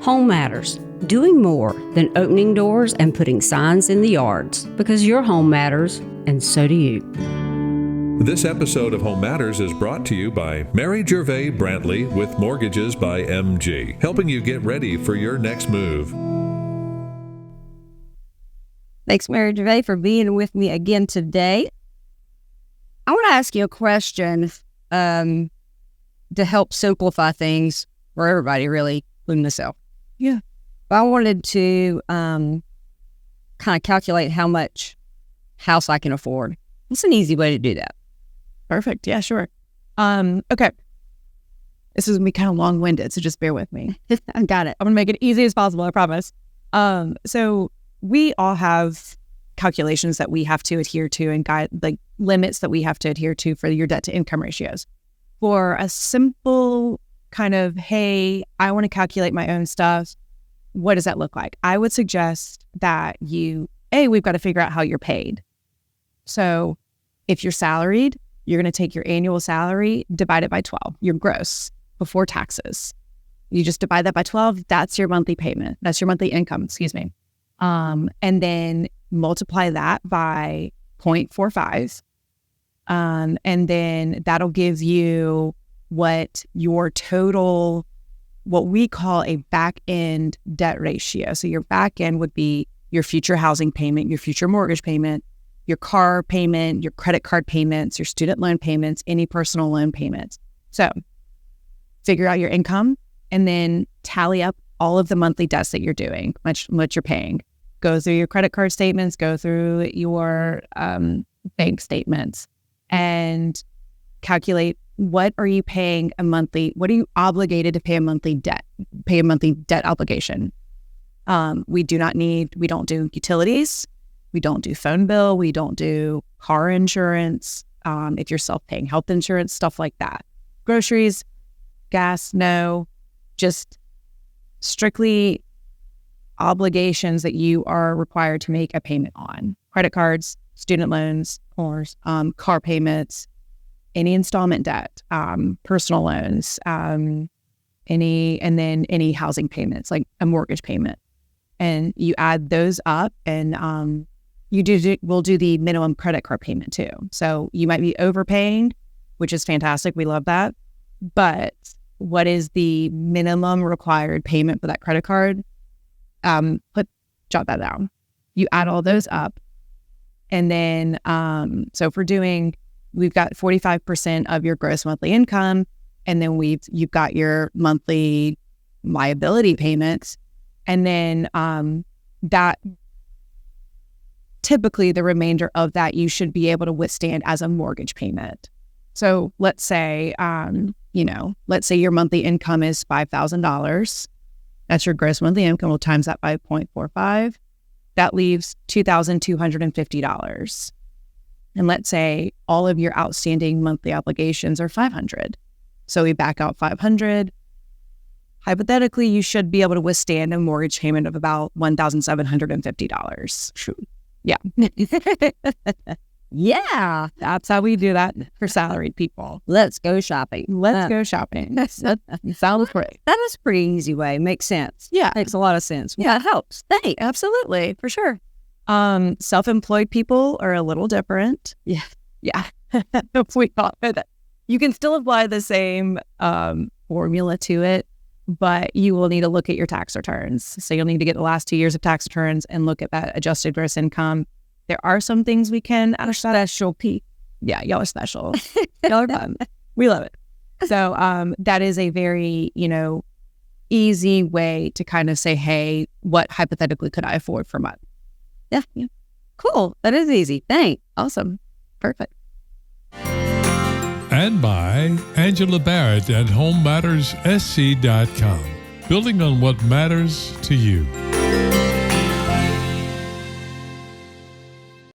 Home matters. Doing more than opening doors and putting signs in the yards, because your home matters, and so do you. This episode of Home Matters is brought to you by Mary Gervais Brantley with Mortgages by MG, helping you get ready for your next move. Thanks, Mary Gervais, for being with me again today. I want to ask you a question to help simplify things for everybody, really, including myself. Yeah. I wanted to kind of calculate how much house I can afford. It's an easy way to do that. Perfect. Yeah, sure. Okay. This is going to be kind of long-winded, so just bear with me. I got it. I'm going to make it easy as possible, I promise. So we all have calculations that we have to adhere to and guide, like limits that we have to adhere to for your debt to income ratios. For a simple kind of, hey, I want to calculate my own stuff, what does that look like? I would suggest that we've got to figure out how you're paid. So if you're salaried, you're going to take your annual salary, divide it by 12, your gross before taxes. You just divide that by 12. That's your monthly payment. That's your monthly income, excuse me. And then multiply that by 0.45. And then that'll give you what your total, what we call a back end debt ratio. So your back end would be your future housing payment, your future mortgage payment, your car payment, your credit card payments, your student loan payments, any personal loan payments. So figure out your income and then tally up all of the monthly debts that you're doing, what you're paying. Go through your credit card statements, go through your bank statements, and calculate what are you paying what are you obligated to pay a monthly debt obligation. We don't do utilities. We don't do phone bill. We don't do car insurance. If you're self-paying health insurance, stuff like that. Groceries, gas, no, just strictly obligations that you are required to make a payment on. Credit cards, student loans, car payments, any installment debt, personal loans, any housing payments, like a mortgage payment. And you add those up and we'll do the minimum credit card payment too. So you might be overpaying, which is fantastic. We love that. But what is the minimum required payment for that credit card? Jot that down. You add all those up. And then, so if we've got 45% of your gross monthly income, and then you've got your monthly liability payments. And then that typically the remainder of that you should be able to withstand as a mortgage payment. So let's say, let's say your monthly income is $5,000. That's your gross monthly income. We'll times that by 0.45. That leaves $2,250. And let's say all of your outstanding monthly obligations are $500. So we back out $500. Hypothetically, you should be able to withstand a mortgage payment of about $1,750. Yeah. Yeah. That's how we do that for salaried people. Let's go shopping. Let's go shopping. That sounds great. That is a pretty easy way. Makes sense. Yeah. Makes a lot of sense. Yeah, it helps. Thanks. Absolutely. For sure. Self-employed people are a little different. Yeah. Yeah. You can still apply the same formula to it, but you will need to look at your tax returns. So you'll need to get the last 2 years of tax returns and look at that adjusted gross income. There are some things we can add. Specialty. Yeah, y'all are special. Y'all are fun. We love it. So that is a very, easy way to kind of say, hey, what hypothetically could I afford per month? Yeah. Cool. That is easy. Thanks. Awesome. Perfect. And by Angela Barrett at HomeMattersSC.com. Building on what matters to you.